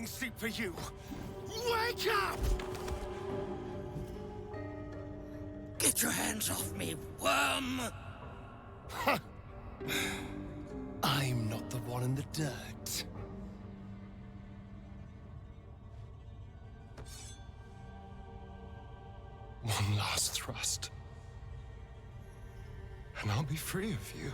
sleep for you! Wake up! Get your hands off me, worm! I'm not the one in the dirt. One last thrust, and I'll be free of you.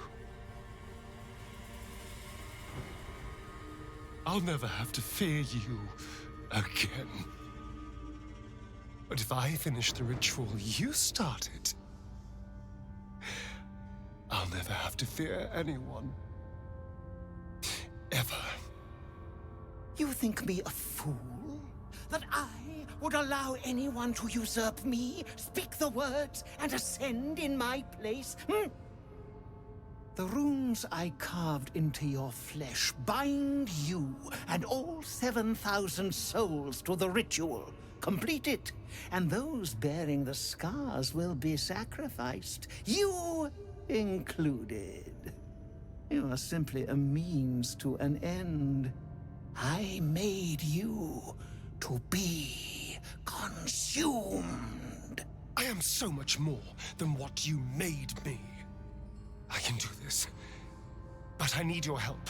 I'll never have to fear you again. But if I finish the ritual you started, I'll never have to fear anyone. Ever. You think me a fool? That I would allow anyone to usurp me, speak the words, and ascend in my place? The runes I carved into your flesh bind you and all 7,000 souls to the ritual. Complete it, and those bearing the scars will be sacrificed, you included. You are simply a means to an end. I made you to be consumed. I am so much more than what you made me. I can do this, but I need your help.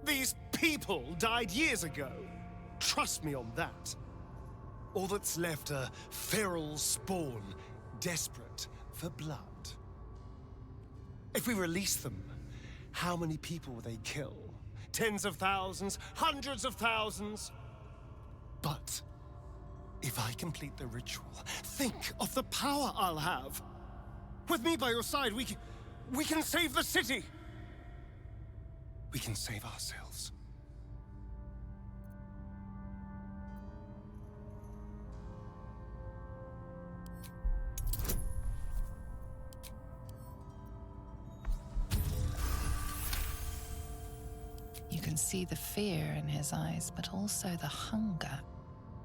These people died years ago. Trust me on that. All that's left are feral spawn, desperate for blood. If we release them, how many people will they kill? Tens of thousands, hundreds of thousands? But if I complete the ritual, think of the power I'll have. With me by your side, we can save the city. We can save ourselves. You can see the fear in his eyes, but also the hunger.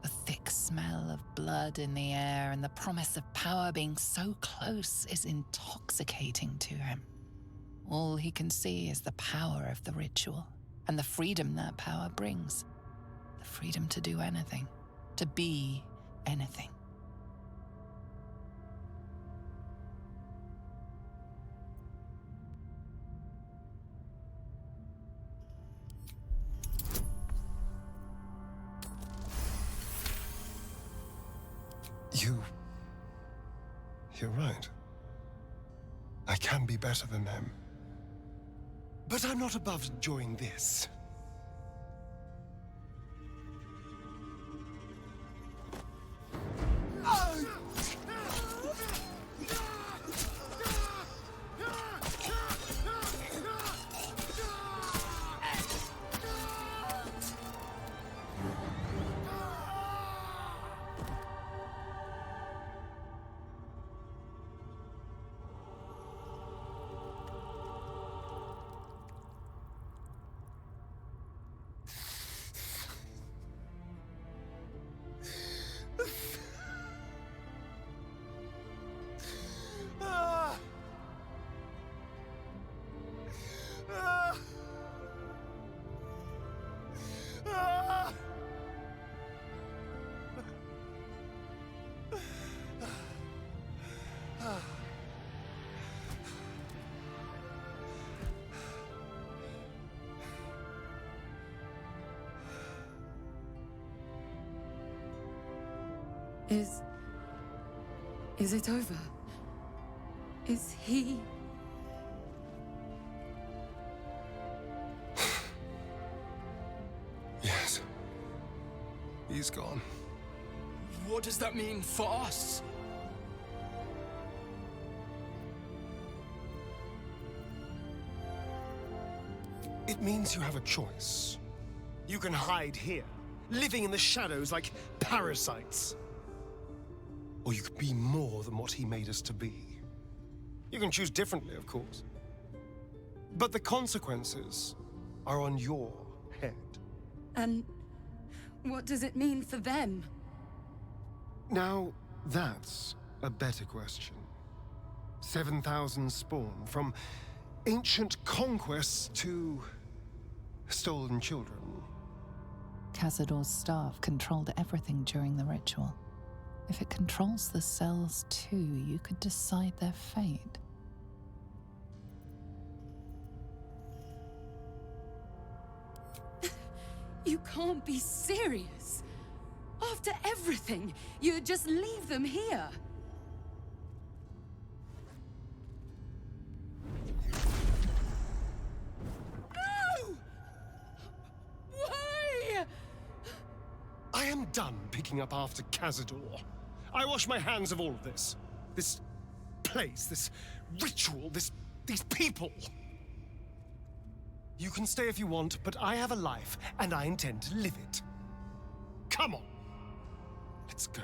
The thick smell of blood in the air and the promise of power being so close is intoxicating to him. All he can see is the power of the ritual and the freedom that power brings. The freedom to do anything, to be anything. You're right. I can be better than them. But I'm not above enjoying this. Is it over? Is he... Yes. He's gone. What does that mean for us? It means you have a choice. You can hide here, living in the shadows like parasites. Or you could be more than what he made us to be. You can choose differently, of course. But the consequences are on your head. And what does it mean for them? Now, that's a better question. 7,000 spawn, from ancient conquests to stolen children. Cazador's staff controlled everything during the ritual. If it controls the cells too, you could decide their fate. You can't be serious. After everything, you'd just leave them here. No! Why? I am done picking up after Cazador. I wash my hands of all of this. This place, this ritual, these people. You can stay if you want, but I have a life, and I intend to live it. Come on. Let's go.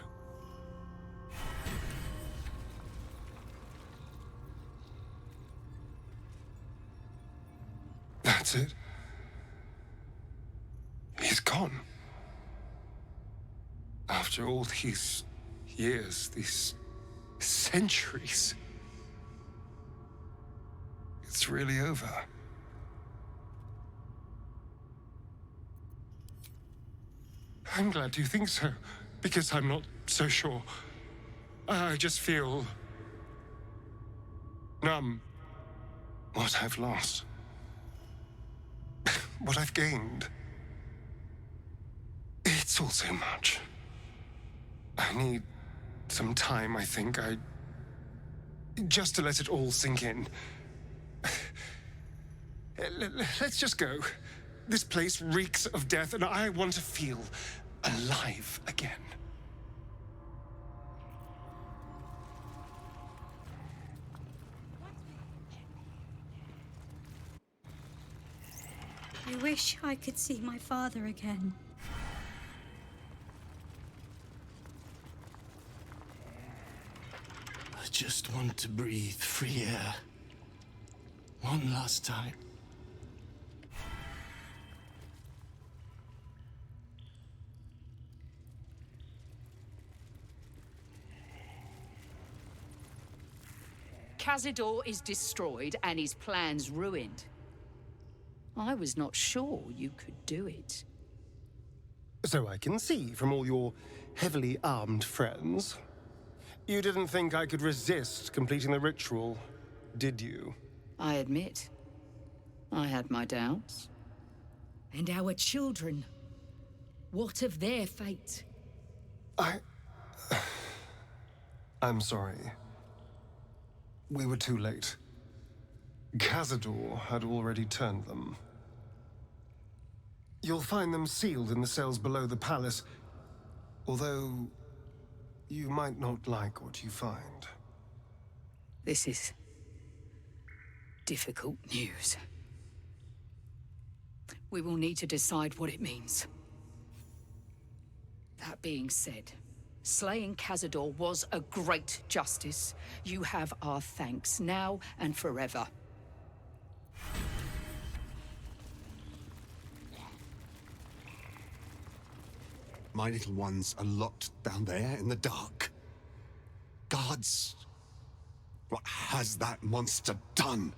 That's it. He's gone. After all these years, these centuries, it's really over. I'm glad you think so, because I'm not so sure. I just feel numb. What I've lost, what I've gained, it's all so much. I need some time, I think. Just to let it all sink in. Let's just go. This place reeks of death, and I want to feel alive again. I wish I could see my father again. I just want to breathe free air. One last time. Cazador is destroyed and his plans ruined. I was not sure you could do it. So I can see from all your heavily armed friends. You didn't think I could resist completing the ritual, did you? I admit, I had my doubts. And our children, what of their fate? I'm sorry. We were too late. Cazador had already turned them. You'll find them sealed in the cells below the palace, although you might not like what you find. This is difficult news. We will need to decide what it means. That being said, slaying Cazador was a great justice. You have our thanks now and forever. My little ones are locked down there in the dark. Guards, what has that monster done?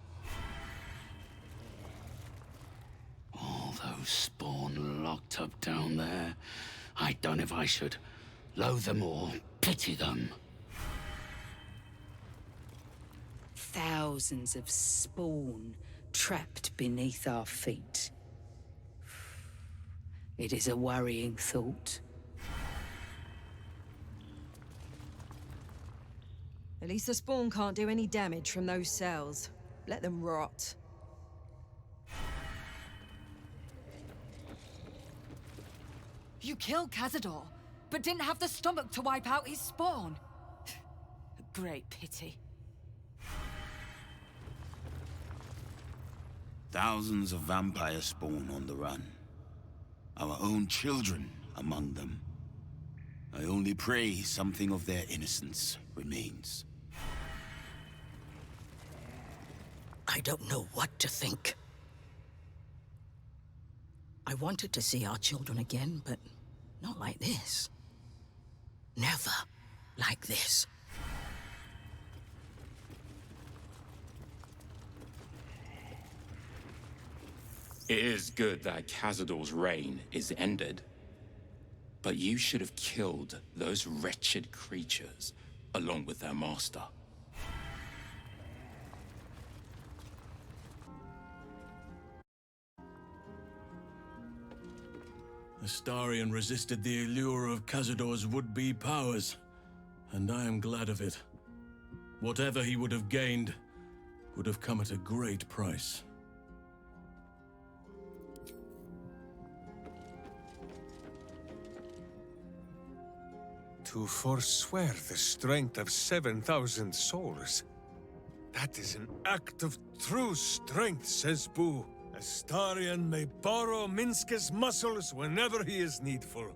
All those spawn locked up down there. I don't know if I should loathe them or pity them. Thousands of spawn trapped beneath our feet. It is a worrying thought. At least the spawn can't do any damage from those cells. Let them rot. You killed Cazador, but didn't have the stomach to wipe out his spawn. A great pity. Thousands of vampire spawn on the run. Our own children among them. I only pray something of their innocence remains. I don't know what to think. I wanted to see our children again, but not like this. Never like this. It is good that Cazador's reign is ended. But you should have killed those wretched creatures along with their master. Astarion resisted the allure of Cazador's would-be powers, and I am glad of it. Whatever he would have gained would have come at a great price. To forswear the strength of 7,000 souls. That is an act of true strength, says Boo. Astarion may borrow Minske's muscles whenever he is needful.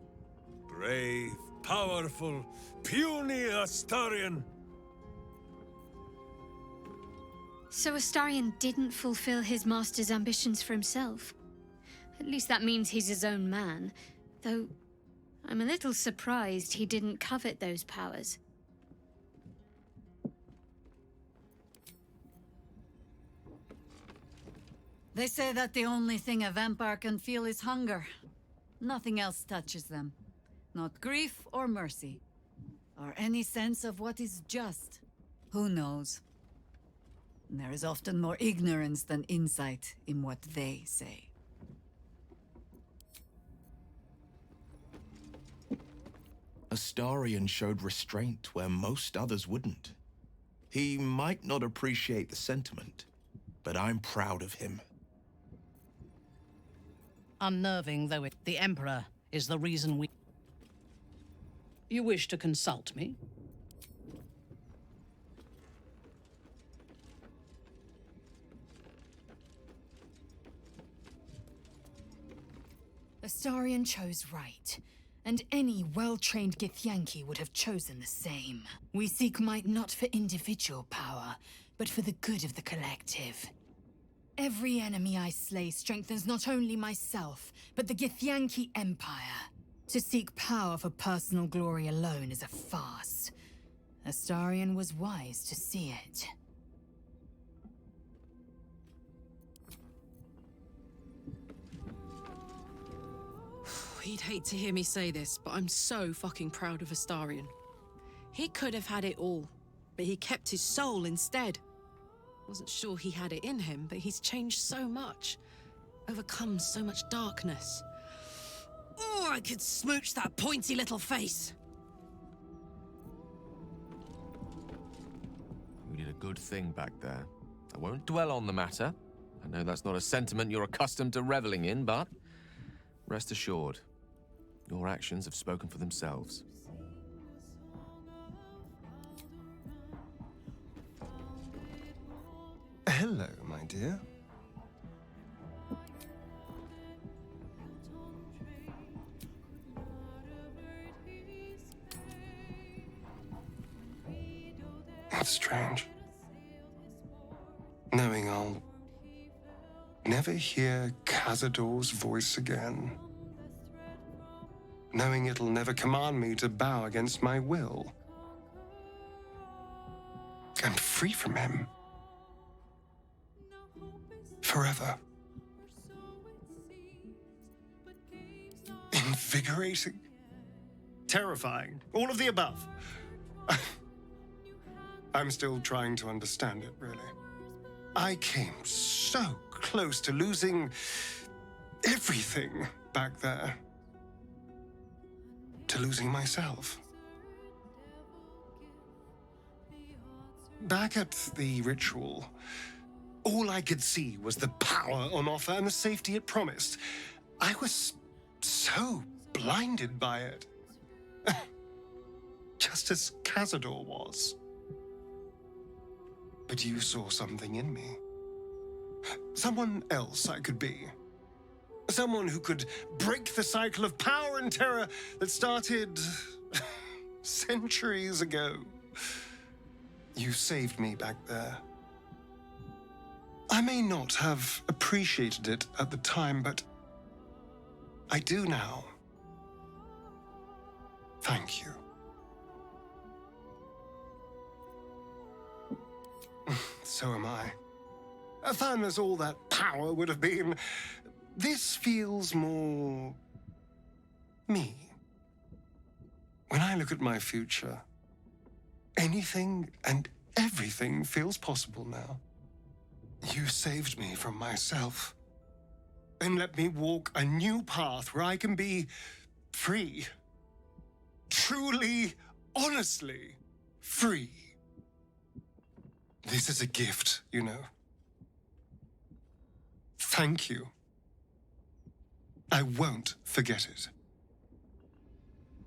Brave, powerful, puny Astarion. So Astarion didn't fulfill his master's ambitions for himself. At least that means he's his own man, though I'm a little surprised he didn't covet those powers. They say that the only thing a vampire can feel is hunger. Nothing else touches them. Not grief or mercy. Or any sense of what is just. Who knows? There is often more ignorance than insight in what they say. Astarion showed restraint where most others wouldn't. He might not appreciate the sentiment, but I'm proud of him. Unnerving though the Emperor is the reason we... You wish to consult me? Astarion chose right, and any well-trained Githyanki would have chosen the same. We seek might not for individual power, but for the good of the collective. Every enemy I slay strengthens not only myself, but the Githyanki Empire. To seek power for personal glory alone is a farce. Astarion was wise to see it. He'd hate to hear me say this, but I'm so fucking proud of Astarion. He could have had it all, but he kept his soul instead. Wasn't sure he had it in him, but he's changed so much. Overcome so much darkness. Oh, I could smooch that pointy little face. We did a good thing back there. I won't dwell on the matter. I know that's not a sentiment you're accustomed to reveling in, but rest assured, your actions have spoken for themselves. Hello, my dear. It's strange. Knowing I'll never hear Cazador's voice again. Knowing it'll never command me to bow against my will. I'm free from him. Forever. Invigorating. Terrifying. All of the above. I'm still trying to understand it, really. I came so close to losing everything back there. To losing myself. Back at the ritual, all I could see was the power on offer and the safety it promised. I was so blinded by it. Just as Cazador was. But you saw something in me. Someone else I could be. Someone who could break the cycle of power and terror that started centuries ago. You saved me back there. I may not have appreciated it at the time, but I do now. Thank you. So am I. Fun as all that power would have been, This feels more me. When I look at my future, anything and everything feels possible now. You saved me from myself. And let me walk a new path where I can be free. Truly, honestly free. This is a gift, you know. Thank you. I won't forget it.